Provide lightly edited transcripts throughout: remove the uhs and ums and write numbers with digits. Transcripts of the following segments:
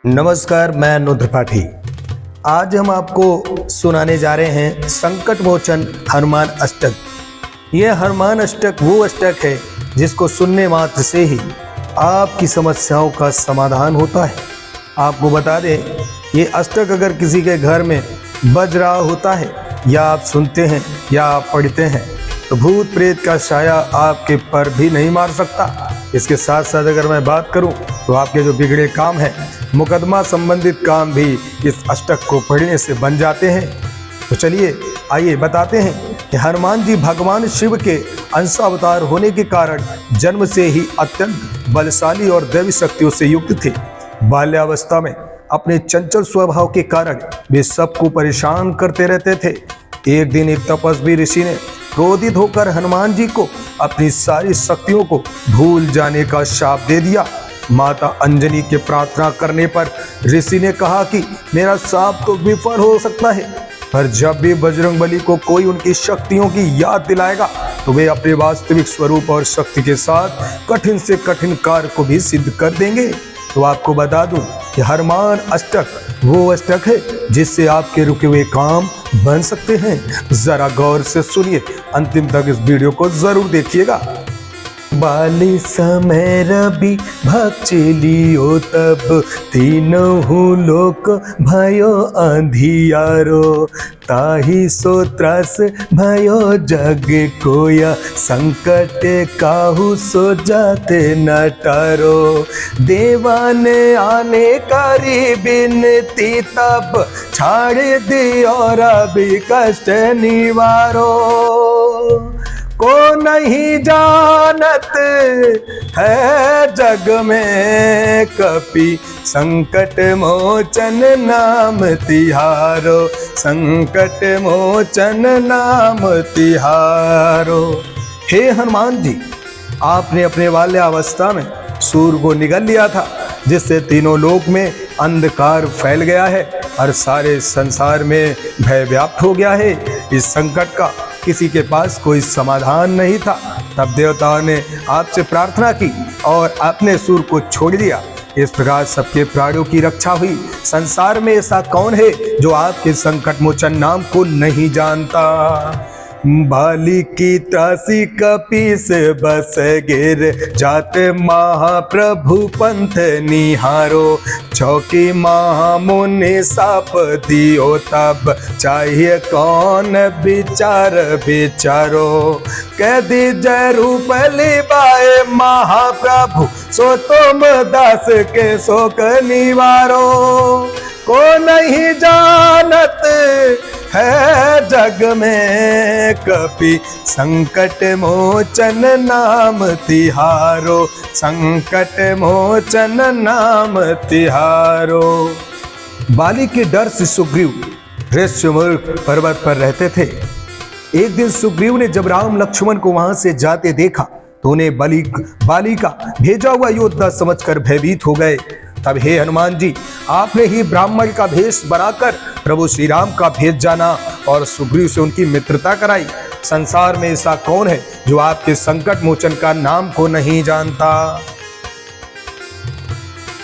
नमस्कार, मैं अनुज त्रिपाठी। आज हम आपको सुनाने जा रहे हैं संकट मोचन हनुमान अष्टक। यह हनुमान अष्टक वो अष्टक है जिसको सुनने मात्र से ही आपकी समस्याओं का समाधान होता है। आपको बता दें, ये अष्टक अगर किसी के घर में बज रहा होता है या आप सुनते हैं या आप पढ़ते हैं तो भूत प्रेत का साया आपके पर भी नहीं मार सकता। इसके साथ साथ अगर मैं बात करूं तो आपके जो बिगड़े काम हैं, मुकदमा संबंधित काम भी इस अष्टक को पढ़ने से बन जाते हैं। तो चलिए आइए बताते हैं कि हनुमान जी भगवान शिव के अंशावतार होने के कारण जन्म से ही अत्यंत बलशाली और दैवी शक्तियों से युक्त थे। बाल्यावस्था में अपने चंचल स्वभाव के कारण वे सबको परेशान करते रहते थे। एक दिन एक तपस्वी ऋषि ने क्रोधित होकर हनुमान जी को अपनी सारी शक्तियों को भूल जाने का शाप दे दिया। माता अंजनी के प्रार्थना करने पर ऋषि ने कहा कि मेरा शाप तो विफल हो सकता है, पर जब भी बजरंगबली को कोई उनकी शक्तियों की याद दिलाएगा तो वे अपने वास्तविक स्वरूप और शक्ति के साथ कठिन से कठिन कार्य को भी सिद्ध कर देंगे। तो आपको बता दूं कि हनुमान अष्टक वो अष्टक है जिससे आपके रुके हुए काम बन सकते हैं। जरा गौर से सुनिए, अंतिम तक इस वीडियो को जरूर देखिएगा। बाली समय रवि भक्षलियो तब तीनों लोक भयो अंधियारो, ताही सो त्रास भयो जग कोया, संकट काहू सो जाते न टारो। देवान आने करी बिनती तब छाड़ दियो रवि कष्ट निवारो। को नहीं जानत है जग में कपि, संकट मोचन नाम तिहारो, संकट मोचन नाम तिहारो। हे हनुमान जी, आपने अपने बाल्यावस्था में सूर्य को निगल लिया था, जिससे तीनों लोक में अंधकार फैल गया है और सारे संसार में भय व्याप्त हो गया है। इस संकट का किसी के पास कोई समाधान नहीं था। तब देवताओं ने आपसे प्रार्थना की और आपने सूर्य को छोड़ दिया। इस प्रकार सबके प्राणों की रक्षा हुई। संसार में ऐसा कौन है जो आपके संकट मोचन नाम को नहीं जानता। बाली की त्रासी कपीस बस गिर जाते महाप्रभु पंथ निहारो, चौकी महामुनि साप दियो तब चाहिए कौन विचार विचारो। कह दीजय रूप लिबाए महाप्रभु, सो तुम दास के शोक निवारो। को नहीं जानत है जग में कपि, संकट मोचन नाम तिहारो, संकट मोचन नाम तिहारो। बाली के डर से सुग्रीव ऋष्यमूल पर्वत पर रहते थे। एक दिन सुग्रीव ने जब राम लक्ष्मण को वहां से जाते देखा तो उन्हें बाली का भेजा हुआ योद्धा समझकर भयभीत हो गए। तब हे हनुमान जी, आपने ही ब्राह्मण का भेष बनाकर प्रभु श्री राम का भेष जाना और सुग्रीव से उनकी मित्रता कराई। संसार में ऐसा कौन है जो आपके संकट मोचन का नाम को नहीं जानता।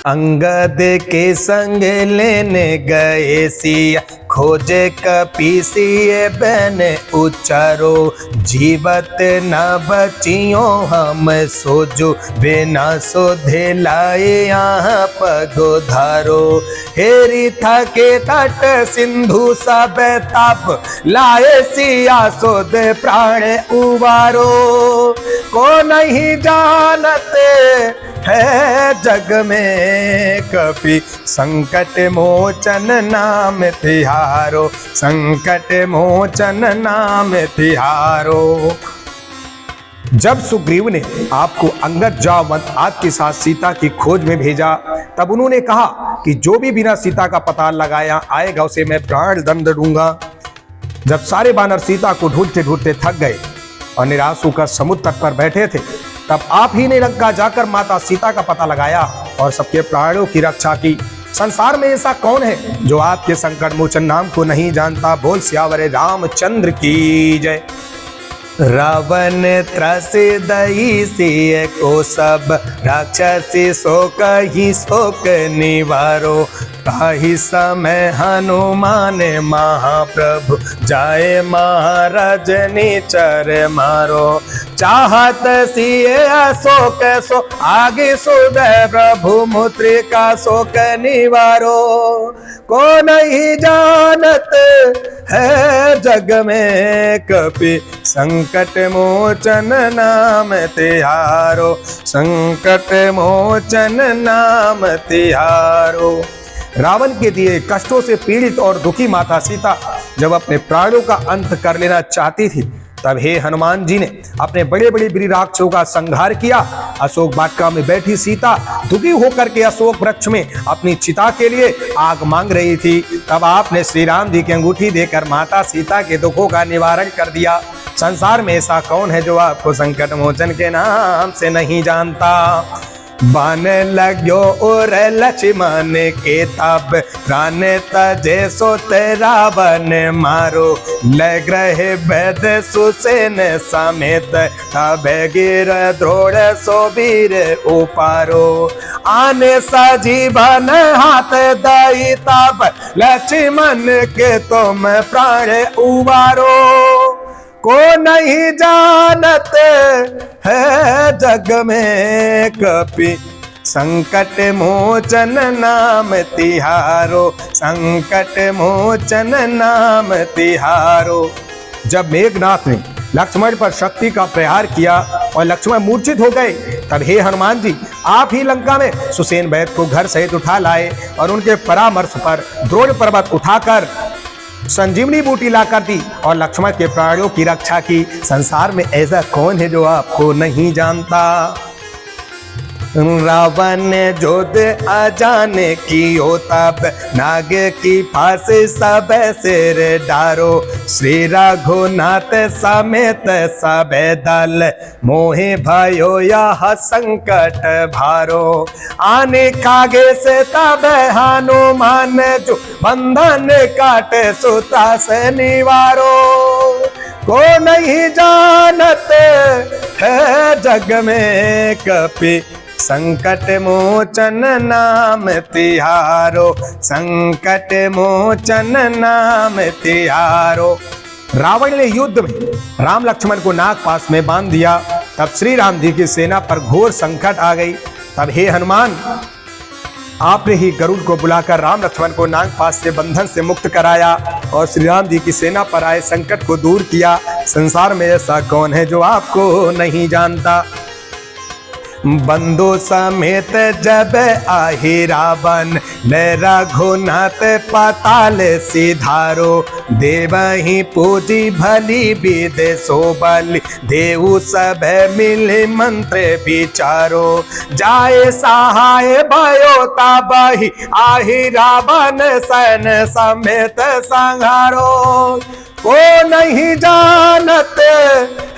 अंगद के संग लेने गए सिया, खोजे कपीसिए बन उचारो, जीवत न बचियो हम सोजो, बिना सोधे लाए यहाँ पगोधारो। हेरी था के तट सिंधु सब ताप, लाए सिया सोधे प्राण उबारो। को नहीं जानते है जग में कपि, संकट मोचन नाम तिहारो, संकट मोचन नाम तिहारो। जब सुग्रीव ने आपको अंगद जावंत आदि के साथ सीता की खोज में भेजा, तब उन्होंने कहा कि जो भी बिना सीता का पता लगाया आएगा उसे मैं प्राण दंड दूंगा। जब सारे बानर सीता को ढूंढते ढूंढते थक गए और निराश होकर समुद्र तट पर बैठे थे, तब आप ही ने लंका जाकर माता सीता का पता लगाया और सबके प्राणों की रक्षा की। संसार में ऐसा कौन है जो आपके संकट मोचन नाम को नहीं जानता। बोल सियावर रामचंद्र की जय। रावण त्रसे दही सिय को सब राक्षसी शोक ही शोक निवारो। ताहि समय हनुमान महाप्रभु जाए महाराज निचर मारो। चाहत सिय अशोक सो आगे सुदय प्रभु मुद्रिका शोक निवारो। को नहीं जानत है जग में कपि संकट मोचन नाम तिहारो। संकट मोचन नाम तिहारो। रावण के दिए कष्टों से पीड़ित और दुखी माता सीता जब अपने प्राणों का अंत कर लेना चाहती थी, तब हे हनुमान जी ने अपने बड़े बड़े वीर राक्षसों का संहार किया। अशोक वाटिका में बैठी सीता दुखी होकर के अशोक वृक्ष में अपनी चिता के लिए आग मांग रही थी। तब आपने श्री राम जी की अंगूठी देकर माता सीता के दुखों का निवारण कर दिया। संसार में ऐसा कौन है जो आपको संकट मोचन के नाम से नहीं जानता। बान लगो और लक्ष्मण के तब प्राण तजे सो रावण मारो। लग रहे वैद सुसेन समेत तब गिर द्रोण सो वीर उपारो। आने सजीवन हाथ दई तब लक्ष्मण के तुम प्राण उबारो। को नहीं जानत है जग में कपि संकट मोचन नाम तिहारो। संकट मोचन नाम तिहारो। जब मेघनाथ ने लक्ष्मण पर शक्ति का प्रहार किया और लक्ष्मण मूर्छित हो गए, तब हे हनुमान जी आप ही लंका में सुसेन वैद्य को घर सहित उठा लाए और उनके परामर्श पर द्रोण पर्वत उठाकर संजीवनी बूटी लाकर दी और लक्ष्मण के प्राणों की रक्षा की। संसार में ऐसा कौन है जो आपको नहीं जानता। रावण जोध अजाने की हो तब नाग की फांसी सब सिर डारो। श्री रघुनाथ समेत सब दल मोहे भयो यह संकट भारो। आने कागे से तब हनुमान जो बंधन काटे सुता से निवारो। को नहीं जानत है जग में कपि संकट मोचन नाम तिहारो। संकट मोचन नाम तिहारो। रावण ने युद्ध में राम लक्ष्मण को नागपाश में बांध दिया। तब श्री राम जी की सेना पर घोर संकट आ गई। तब हे हनुमान आपने ही गरुड़ को बुलाकर राम लक्ष्मण को नागपाश से बंधन से मुक्त कराया और श्री राम जी की सेना पर आए संकट को दूर किया। संसार में ऐसा कौन है जो आपको नहीं जानता। बंधु समेत जब आहि रावण ले रघुनाथ पाताल सिधारो। देवहि पूजी भली विधि सो बलि देहु सब मिले मंत्र विचारो। जाए सहाय भयो तबहि आहि रावण सन समेत संहारो। को नहीं जानत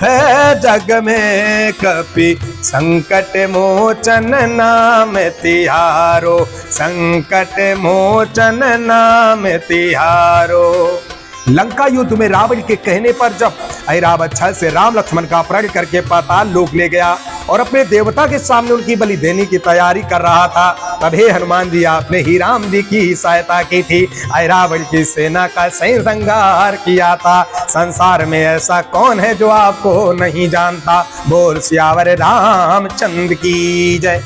है जग में कपि संकट मोचन नाम तिहारो। संकट मोचन नाम तिहारो। लंका युद्ध में रावण के कहने पर जब ऐरावत छल से राम लक्ष्मण का अपहरण करके पाताल लोक ले गया और अपने देवता के सामने उनकी बलि देने की तैयारी कर रहा था, तब हे हनुमान जी आपने ही राम जी की सहायता की थी। ऐरावत की सेना का सही संहार किया था। संसार में ऐसा कौन है जो आपको नहीं जानता। बोल सियावर रामचंद्र की जय।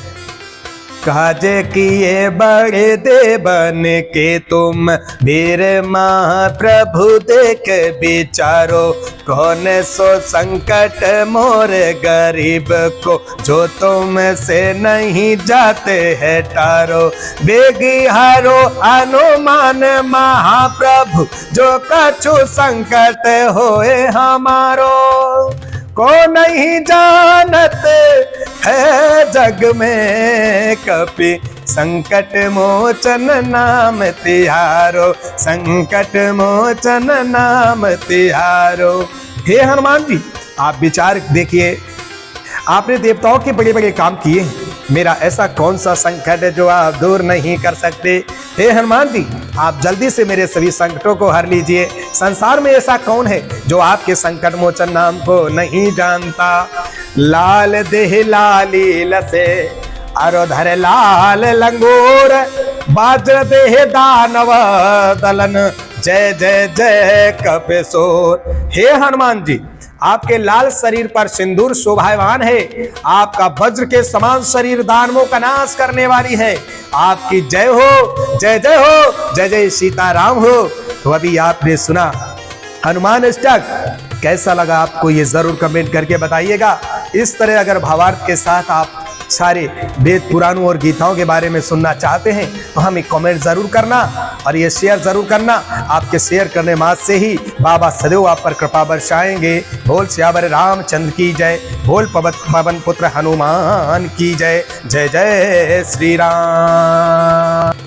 काजे किए बड़े देवन के तुम वीर महाप्रभु देख विचारो। कौन सो संकट मोर गरीब को जो तुम से नहीं जाते है टारो। बेगी हारो हनुमान महाप्रभु जो कछु संकट होए हमारो। को नहीं जानत है जग में कपि संकट मोचन नाम तिहारो। संकट मोचन नाम तिहारो। हे हनुमान जी आप विचार देखिए, आपने देवताओं के बड़े बड़े काम किए हैं मेरा ऐसा कौन सा संकट है जो आप दूर नहीं कर सकते। हे हनुमान जी, आप जल्दी से मेरे सभी संकटों को हर लीजिए। संसार में ऐसा कौन है जो आपके संकट मोचन नाम को नहीं जानता। लाल देह लाली लसे अरोधर लाल लंगूर, बाज्र देह दानव दलन, जय जय जय कपिसूर। हे हनुमान जी, आपके लाल शरीर पर सिंदूर शोभायमान है। आपका वज्र के समान शरीर दानवों का नाश करने वाली है। आपकी जय हो, जय जय हो, जय जय सीताराम हो। तो अभी आपने सुना हनुमान अष्टक, कैसा लगा आपको ये जरूर कमेंट करके बताइएगा। इस तरह अगर भावार्थ के साथ आप सारे वेद पुराणों और गीताओं के बारे में सुनना चाहते हैं तो हमें कमेंट जरूर करना और ये शेयर जरूर करना। आपके शेयर करने मात्र से ही बाबा सदैव आप पर कृपा बरसाएंगे। बोल सियावर रामचंद्र की जय, बोल पवन पुत्र हनुमान की जय। जय जय श्री राम।